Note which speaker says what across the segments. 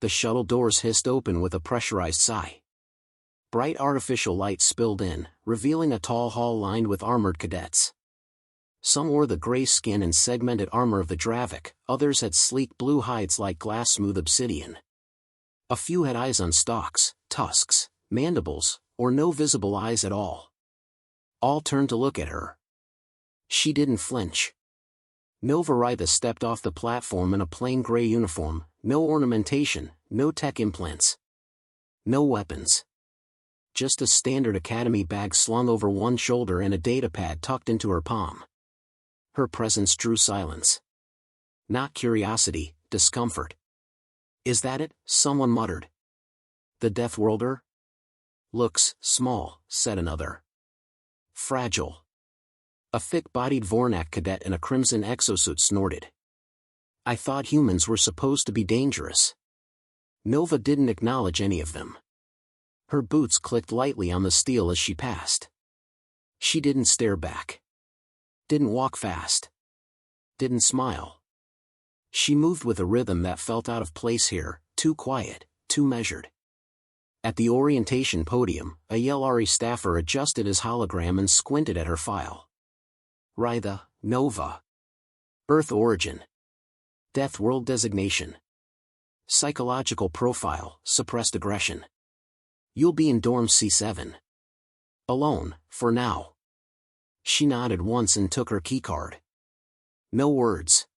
Speaker 1: The shuttle doors hissed open with a pressurized sigh. Bright artificial light spilled in, revealing a tall hall lined with armored cadets. Some wore the gray skin and segmented armor of the Dravik, others had sleek blue hides like glass-smooth obsidian. A few had eyes on stalks, tusks, mandibles, or no visible eyes at all. All turned to look at her. She didn't flinch. Nova Raithe stepped off the platform in a plain gray uniform, no ornamentation, no tech implants. No weapons. Just a standard academy bag slung over one shoulder and a datapad tucked into her palm. Her presence drew silence. Not curiosity, discomfort. "Is that it?" someone muttered. "The Deathworlder?" "Looks small," said another. "Fragile." A thick-bodied Vornak cadet in a crimson exosuit snorted. "I thought humans were supposed to be dangerous." Nova didn't acknowledge any of them. Her boots clicked lightly on the steel as she passed. She didn't stare back. Didn't walk fast. Didn't smile. She moved with a rhythm that felt out of place here, too quiet, too measured. At the orientation podium, a Yelari staffer adjusted his hologram and squinted at her file. Raithe, Nova. Earth origin. Deathworld designation. Psychological profile, suppressed aggression. You'll be in dorm C7. Alone, for now. She nodded once and took her keycard. No words.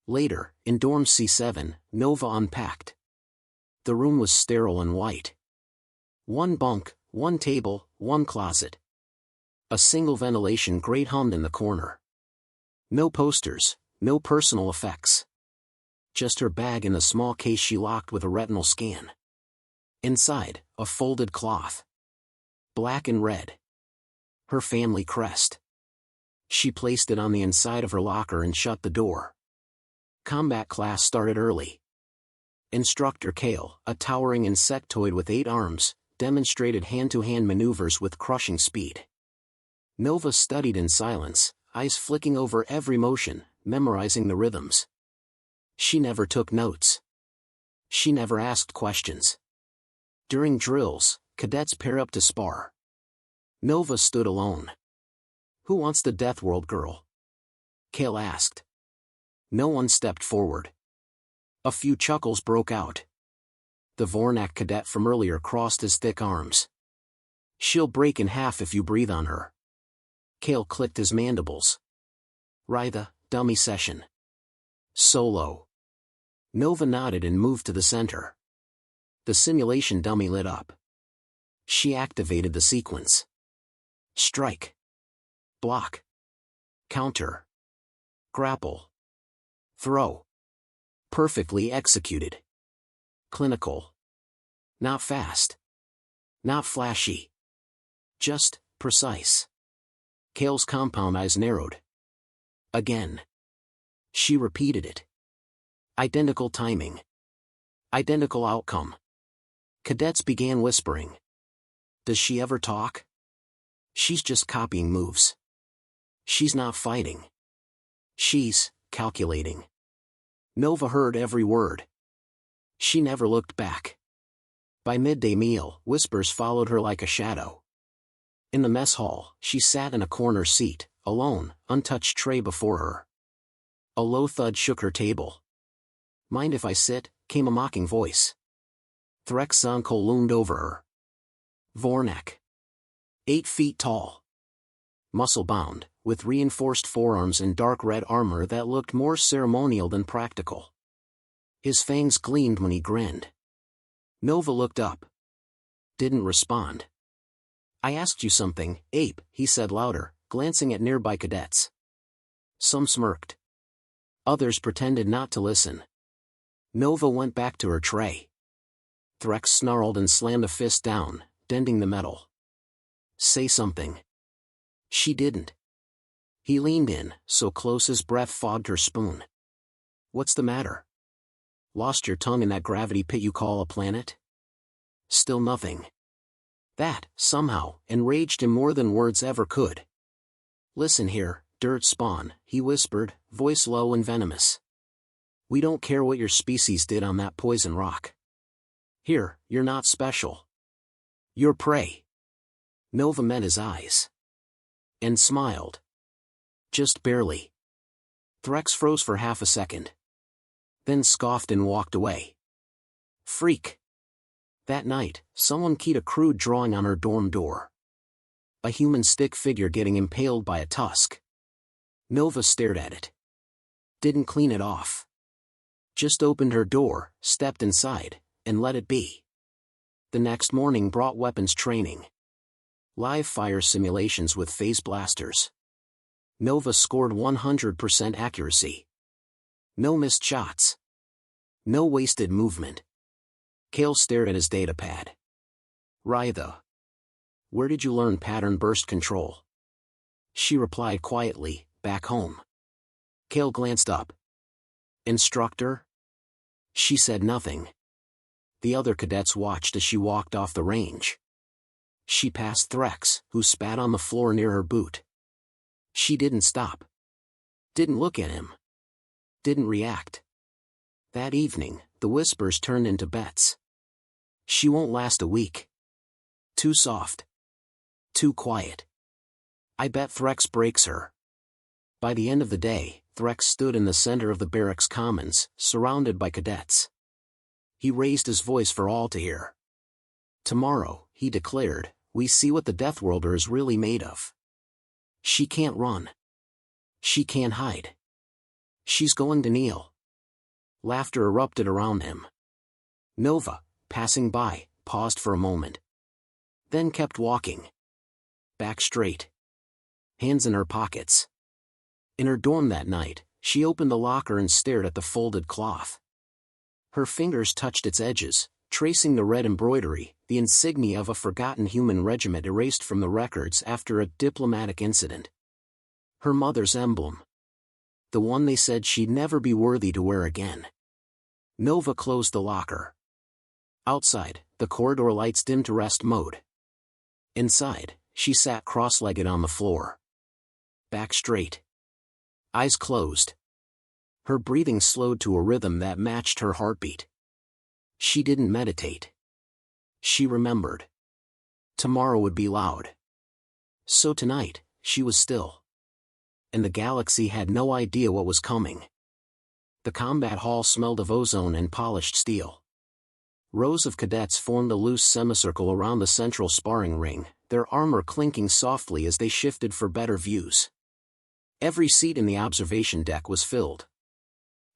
Speaker 1: Later, in dorm C7, Nova unpacked. The room was sterile and white. One bunk, one table, one closet. A single ventilation grate hummed in the corner. No posters, no personal effects. Just her bag and a small case she locked with a retinal scan. Inside, a folded cloth. Black and red. Her family crest. She placed it on the inside of her locker and shut the door. Combat class started early. Instructor Kale, a towering insectoid with 8 arms, demonstrated hand-to-hand maneuvers with crushing speed. Nova studied in silence, eyes flicking over every motion, memorizing the rhythms. She never took notes. She never asked questions. During drills, cadets pair up to spar. Nova stood alone. "Who wants the Deathworld girl?" Kale asked. No one stepped forward. A few chuckles broke out. The Vornak cadet from earlier crossed his thick arms. "She'll break in half if you breathe on her." Kale clicked his mandibles. "Raithe, dummy session." "Solo." Nova nodded and moved to the center. The simulation dummy lit up. She activated the sequence. Strike. Block. Counter. Grapple. Throw. Perfectly executed. Clinical. Not fast. Not flashy. Just precise. Kale's compound eyes narrowed. Again. She repeated it. Identical timing. Identical outcome. Cadets began whispering. Does she ever talk? She's just copying moves. She's not fighting. She's calculating. Nova heard every word. She never looked back. By midday meal, whispers followed her like a shadow. In the mess hall, she sat in a corner seat, alone, untouched tray before her. A low thud shook her table. "Mind if I sit?" came a mocking voice. Threk Sanko loomed over her. Vornak. 8 feet tall. Muscle-bound, with reinforced forearms and dark red armor that looked more ceremonial than practical. His fangs gleamed when he grinned. Nova looked up. Didn't respond. "I asked you something, ape," he said louder, glancing at nearby cadets. Some smirked. Others pretended not to listen. Nova went back to her tray. Threk snarled and slammed a fist down, denting the metal. "Say something." She didn't. He leaned in, so close his breath fogged her spoon. "What's the matter? Lost your tongue in that gravity pit you call a planet?" Still nothing. That, somehow, enraged him more than words ever could. "Listen here, dirt spawn," he whispered, voice low and venomous. "We don't care what your species did on that poison rock. Here, you're not special. You're prey. Nova met his eyes. And smiled. Just barely. Threx froze for half a second. Then scoffed and walked away. Freak. That night, someone keyed a crude drawing on her dorm door. A human stick figure getting impaled by a tusk. Nova stared at it. Didn't clean it off. Just opened her door, stepped inside, and let it be. The next morning brought weapons training. Live fire simulations with phase blasters. Nova scored 100% accuracy. No missed shots. No wasted movement. Kale stared at his datapad. Raithe. Where did you learn pattern burst control? She replied quietly, back home. Kale glanced up. Instructor? She said nothing. The other cadets watched as she walked off the range. She passed Threx, who spat on the floor near her boot. She didn't stop. Didn't look at him. Didn't react. That evening, the whispers turned into bets. She won't last a week. Too soft. Too quiet. I bet Threx breaks her. By the end of the day, Threx stood in the center of the barracks commons, surrounded by cadets. He raised his voice for all to hear. Tomorrow, he declared, we see what the Deathworlder is really made of. She can't run. She can't hide. She's going to kneel. Laughter erupted around him. Nova, passing by, paused for a moment. Then kept walking. Back straight. Hands in her pockets. In her dorm that night, she opened the locker and stared at the folded cloth. Her fingers touched its edges, tracing the red embroidery, the insignia of a forgotten human regiment erased from the records after a diplomatic incident. Her mother's emblem. The one they said she'd never be worthy to wear again. Nova closed the locker. Outside, the corridor lights dimmed to rest mode. Inside, she sat cross-legged on the floor. Back straight. Eyes closed. Her breathing slowed to a rhythm that matched her heartbeat. She didn't meditate. She remembered. Tomorrow would be loud. So tonight, she was still. And the galaxy had no idea what was coming. The combat hall smelled of ozone and polished steel. Rows of cadets formed a loose semicircle around the central sparring ring, their armor clinking softly as they shifted for better views. Every seat in the observation deck was filled.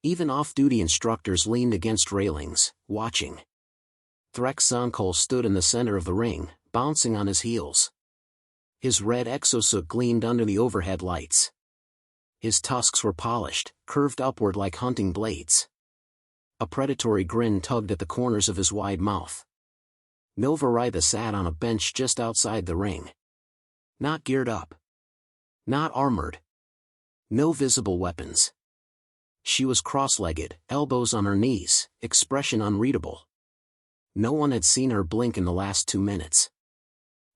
Speaker 1: Even off-duty instructors leaned against railings, watching. Threx Zonkol stood in the center of the ring, bouncing on his heels. His red exosuit gleamed under the overhead lights. His tusks were polished, curved upward like hunting blades. A predatory grin tugged at the corners of his wide mouth. Nova Raithe sat on a bench just outside the ring. Not geared up. Not armored. No visible weapons. She was cross-legged, elbows on her knees, expression unreadable. No one had seen her blink in the last 2 minutes.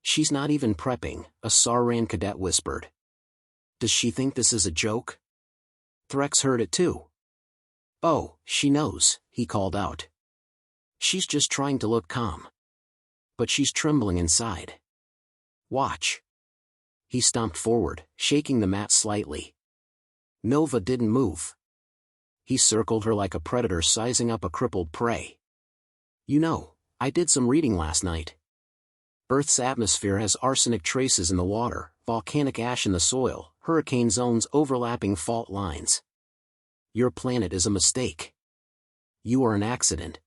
Speaker 1: She's not even prepping, a Sauran cadet whispered. Does she think this is a joke? Threx heard it too. Oh, she knows, he called out. She's just trying to look calm. But she's trembling inside. Watch. He stomped forward, shaking the mat slightly. Nova didn't move. He circled her like a predator sizing up a crippled prey. You know, I did some reading last night. Earth's atmosphere has arsenic traces in the water, volcanic ash in the soil, hurricane zones overlapping fault lines. Your planet is a mistake. You are an accident.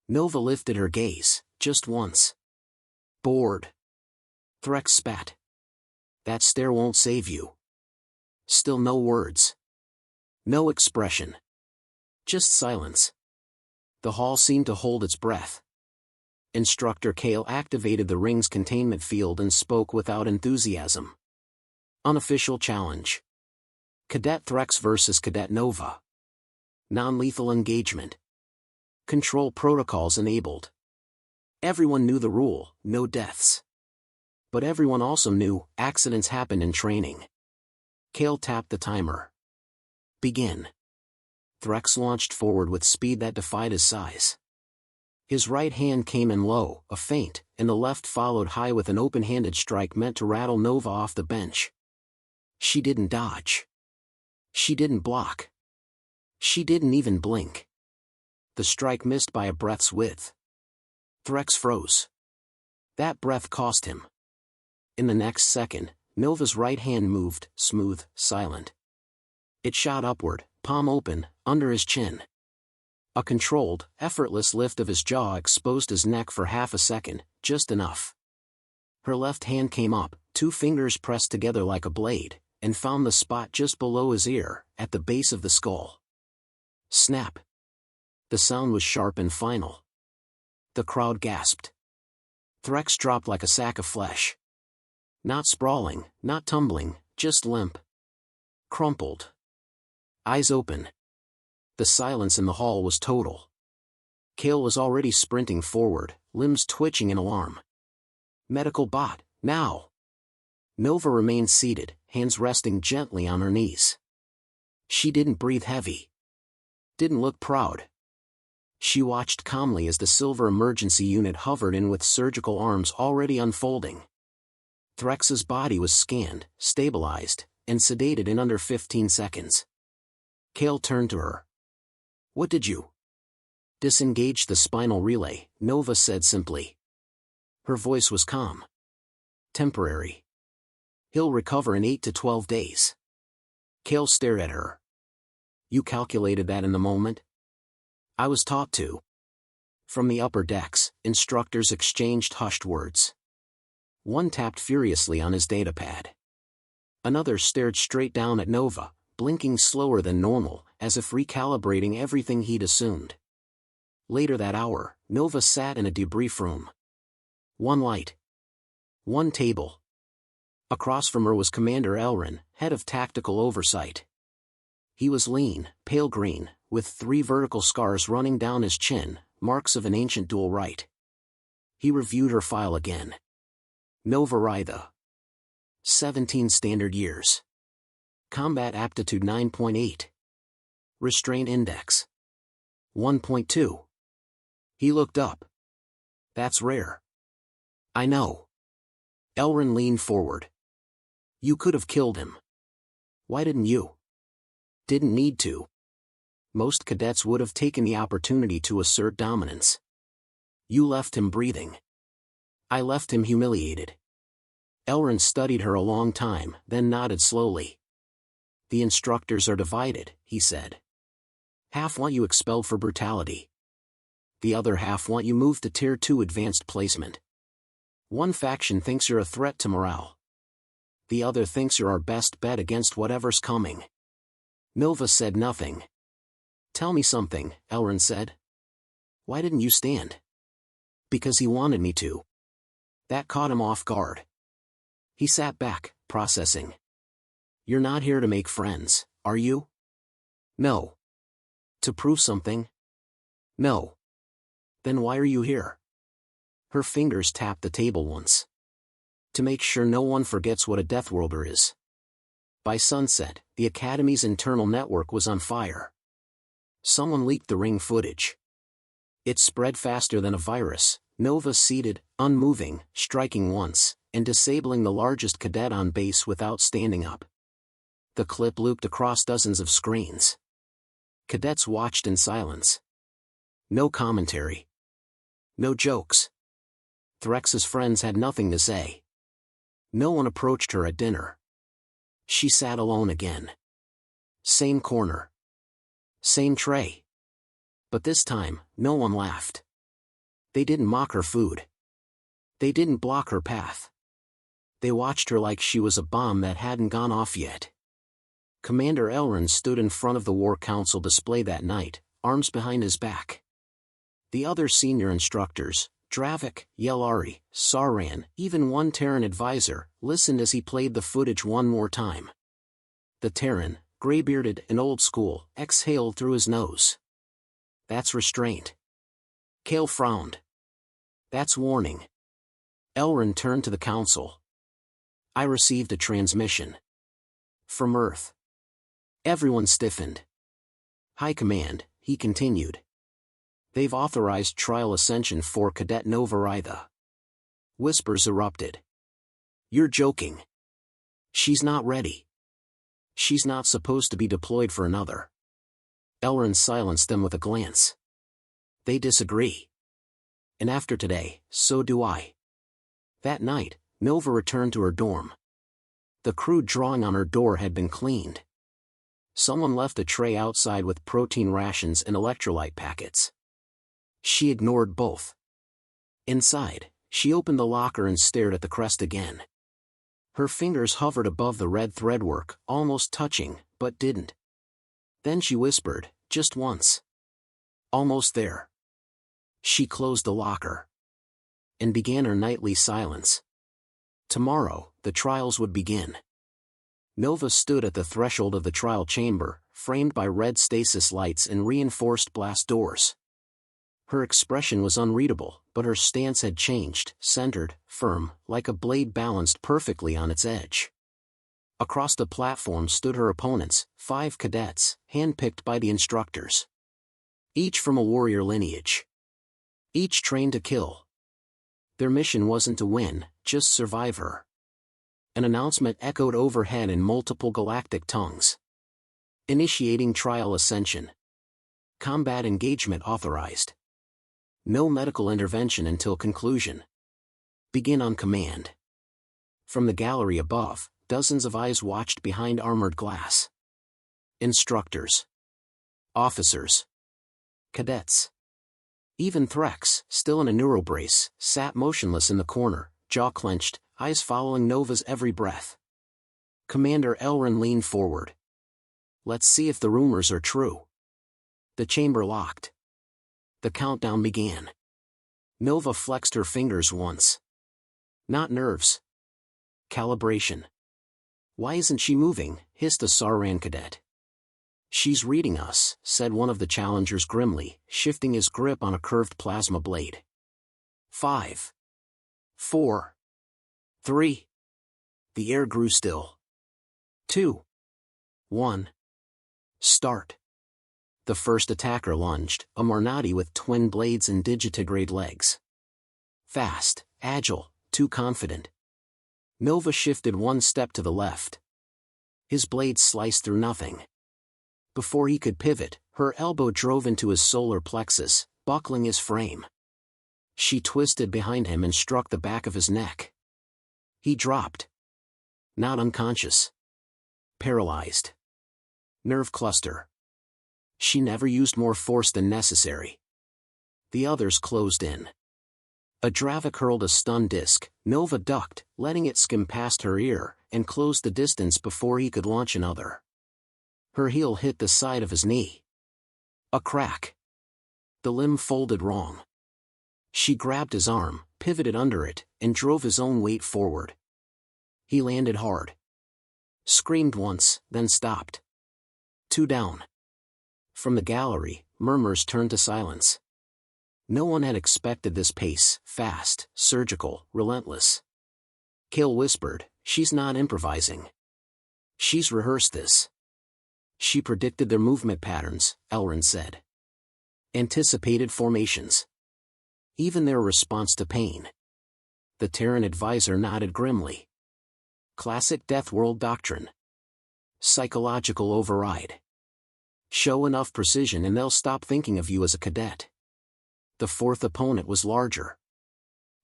Speaker 1: Nova lifted her gaze, just once. Bored. Threx spat. That stare won't save you. Still no words. No expression. Just silence. The hall seemed to hold its breath. Instructor Kale activated the ring's containment field and spoke without enthusiasm. Unofficial challenge. Cadet Threx versus Cadet Nova. Non-lethal engagement. Control protocols enabled. Everyone knew the rule, no deaths. But everyone also knew, accidents happen in training. Kale tapped the timer. Begin. Threx launched forward with speed that defied his size. His right hand came in low, a feint, and the left followed high with an open-handed strike meant to rattle Nova off the bench. She didn't dodge. She didn't block. She didn't even blink. The strike missed by a breath's width. Threx froze. That breath cost him. In the next second, Nova's right hand moved, smooth, silent. It shot upward, palm open, under his chin. A controlled, effortless lift of his jaw exposed his neck for half a second, just enough. Her left hand came up, 2 fingers pressed together like a blade, and found the spot just below his ear, at the base of the skull. Snap. The sound was sharp and final. The crowd gasped. Threx dropped like a sack of flesh. Not sprawling, not tumbling, just limp. Crumpled. Eyes open. The silence in the hall was total. Kale was already sprinting forward, limbs twitching in alarm. Medical bot, now! Nova remained seated, hands resting gently on her knees. She didn't breathe heavy. Didn't look proud. She watched calmly as the silver emergency unit hovered in with surgical arms already unfolding. Threx's body was scanned, stabilized, and sedated in under 15 seconds. Kale turned to her. "What did you?" "Disengage the spinal relay," Nova said simply. Her voice was calm. "Temporary. He'll recover in 8 to 12 days." Kale stared at her. "You calculated that in the moment?" "I was taught to." From the upper decks, instructors exchanged hushed words. One tapped furiously on his datapad. Another stared straight down at Nova, blinking slower than normal, as if recalibrating everything he'd assumed. Later that hour, Nova sat in a debrief room. One light. One table. Across from her was Commander Elrin, head of tactical oversight. He was lean, pale green, with 3 vertical scars running down his chin, marks of an ancient dual right. He reviewed her file again. Nova Raithe. 17 standard years. Combat aptitude 9.8. Restraint index 1.2. He looked up. "That's rare." "I know." Elrin leaned forward. "You could have killed him. Why didn't you?" "Didn't need to. Most cadets would have taken the opportunity to assert dominance. You left him breathing. I left him humiliated." Elrin studied her a long time, then nodded slowly. "The instructors are divided," he said. "Half want you expelled for brutality. The other half want you moved to Tier 2 advanced placement. One faction thinks you're a threat to morale. The other thinks you're our best bet against whatever's coming." Nova said nothing. "Tell me something," Elrin said. "Why didn't you stand?" "Because he wanted me to." That caught him off guard. He sat back, processing. "You're not here to make friends, are you?" "No." "To prove something?" "No." "Then why are you here?" Her fingers tapped the table once. "To make sure no one forgets what a Deathworlder is." By sunset, the Academy's internal network was on fire. Someone leaked the ring footage. It spread faster than a virus, Nova seated, unmoving, striking once, and disabling the largest cadet on base without standing up. The clip looped across dozens of screens. Cadets watched in silence. No commentary. No jokes. Threx's friends had nothing to say. No one approached her at dinner. She sat alone again. Same corner. Same tray. But this time, no one laughed. They didn't mock her food. They didn't block her path. They watched her like she was a bomb that hadn't gone off yet. Commander Elrin stood in front of the War Council display that night, arms behind his back. The other senior instructors, Dravik, Yelari, Saran, even one Terran advisor, listened as he played the footage one more time. The Terran, gray-bearded and old school, exhaled through his nose. "That's restraint." Kale frowned. "That's warning." Elrin turned to the council. "I received a transmission. From Earth." Everyone stiffened. "High Command," he continued. They've authorized trial ascension for Cadet Nova Raithe. Whispers erupted. You're joking. She's not ready. She's not supposed to be deployed for another. Elrond silenced them with a glance. They disagree. And after today, so do I. That night, Nova returned to her dorm. The crude drawing on her door had been cleaned. Someone left a tray outside with protein rations and electrolyte packets. She ignored both. Inside, she opened the locker and stared at the crest again. Her fingers hovered above the red threadwork, almost touching, but didn't. Then she whispered, just once. Almost there. She closed the locker. And began her nightly silence. Tomorrow, the trials would begin. Nova stood at the threshold of the trial chamber, framed by red stasis lights and reinforced blast doors. Her expression was unreadable, but her stance had changed, centered, firm, like a blade balanced perfectly on its edge. Across the platform stood her opponents, 5 cadets, handpicked by the instructors. Each from a warrior lineage. Each trained to kill. Their mission wasn't to win, just survive her. An announcement echoed overhead in multiple galactic tongues. Initiating trial ascension. Combat engagement authorized. No medical intervention until conclusion. Begin on command. From the gallery above, dozens of eyes watched behind armored glass. Instructors. Officers. Cadets. Even Threx, still in a neurobrace, sat motionless in the corner, jaw clenched, eyes following Nova's every breath. Commander Elrond leaned forward. Let's see if the rumors are true. The chamber locked. The countdown began. Nova flexed her fingers once. Not nerves. Calibration. Why isn't she moving? Hissed a Sauran cadet. She's reading us, said one of the challengers grimly, shifting his grip on a curved plasma blade. 5. 4. 3. The air grew still. 2. 1. Start. The first attacker lunged, a Marnati with twin blades and digitigrade legs. Fast, agile, too confident. Nova shifted one step to the left. His blade sliced through nothing. Before he could pivot, her elbow drove into his solar plexus, buckling his frame. She twisted behind him and struck the back of his neck. He dropped. Not unconscious. Paralyzed. Nerve cluster. She never used more force than necessary. The others closed in. A Dravik hurled a stun disc. Nova ducked, letting it skim past her ear, and closed the distance before he could launch another. Her heel hit the side of his knee. A crack. The limb folded wrong. She grabbed his arm, pivoted under it, and drove his own weight forward. He landed hard. Screamed once, then stopped. 2 down. From the gallery, murmurs turned to silence. No one had expected this pace, fast, surgical, relentless. Kale whispered, she's not improvising. She's rehearsed this. She predicted their movement patterns, Elrond said. Anticipated formations. Even their response to pain. The Terran advisor nodded grimly. Classic Deathworld doctrine. Psychological override. Show enough precision and they'll stop thinking of you as a cadet. The fourth opponent was larger.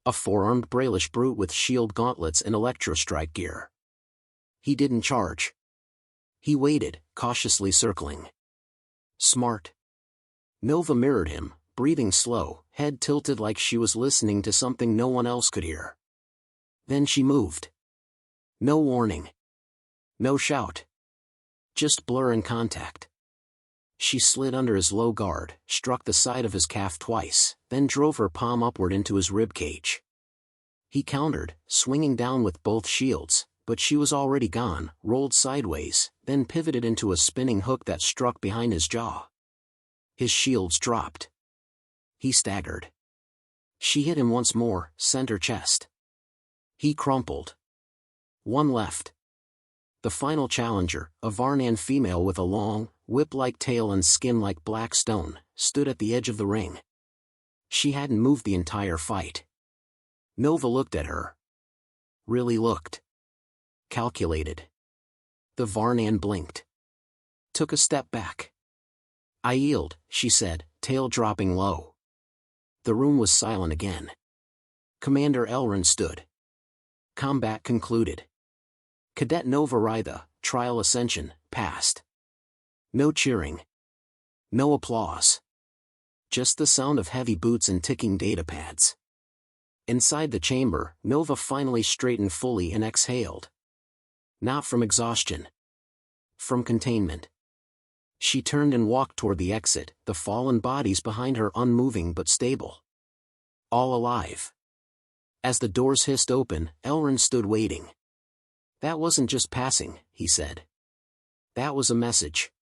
Speaker 1: A 4-armed Brailish brute with shield gauntlets and electrostrike gear. He didn't charge. He waited, cautiously circling. Smart. Nova mirrored him, breathing slow, head tilted like she was listening to something no one else could hear. Then she moved. No warning. No shout. Just blur and contact. She slid under his low guard, struck the side of his calf twice, then drove her palm upward into his ribcage. He countered, swinging down with both shields, but she was already gone, rolled sideways, then pivoted into a spinning hook that struck behind his jaw. His shields dropped. He staggered. She hit him once more, center chest. He crumpled. 1 left. The final challenger, a Varnan female with a long, whip-like tail and skin like black stone, stood at the edge of the ring. She hadn't moved the entire fight. Nova looked at her. Really looked. Calculated. The Varnan blinked. Took a step back. I yield, she said, tail dropping low. The room was silent again. Commander Elrond stood. Combat concluded. Cadet Nova Raithe, Trial Ascension, passed. No cheering. No applause. Just the sound of heavy boots and ticking datapads. Inside the chamber, Nova finally straightened fully and exhaled. Not from exhaustion. From containment. She turned and walked toward the exit, the fallen bodies behind her unmoving but stable. All alive. As the doors hissed open, Elrond stood waiting. That wasn't just passing, he said. That was a message.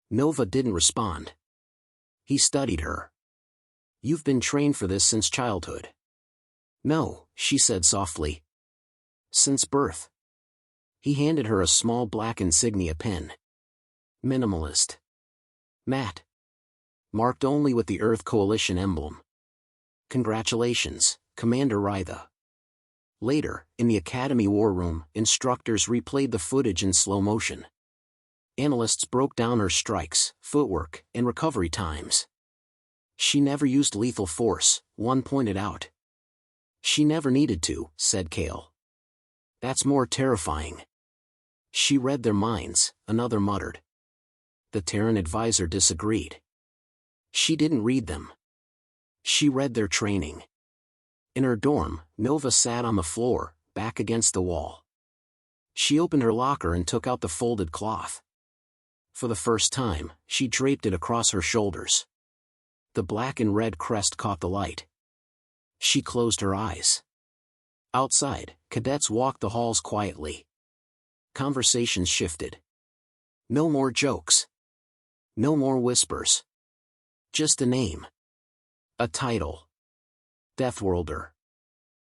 Speaker 1: Nova didn't respond. He studied her. You've been trained for this since childhood. No, she said softly. Since birth. He handed her a small black insignia pin. Minimalist. Matte. Marked only with the Earth Coalition emblem. Congratulations, Commander Raithe. Later, in the Academy War Room, instructors replayed the footage in slow motion. Analysts broke down her strikes, footwork, and recovery times. She never used lethal force, one pointed out. She never needed to, said Kale. That's more terrifying. She read their minds, another muttered. The Terran advisor disagreed. She didn't read them. She read their training. In her dorm, Nova sat on the floor, back against the wall. She opened her locker and took out the folded cloth. For the first time, she draped it across her shoulders. The black and red crest caught the light. She closed her eyes. Outside, cadets walked the halls quietly. Conversations shifted. No more jokes. No more whispers. Just a name. A title. Deathworlder.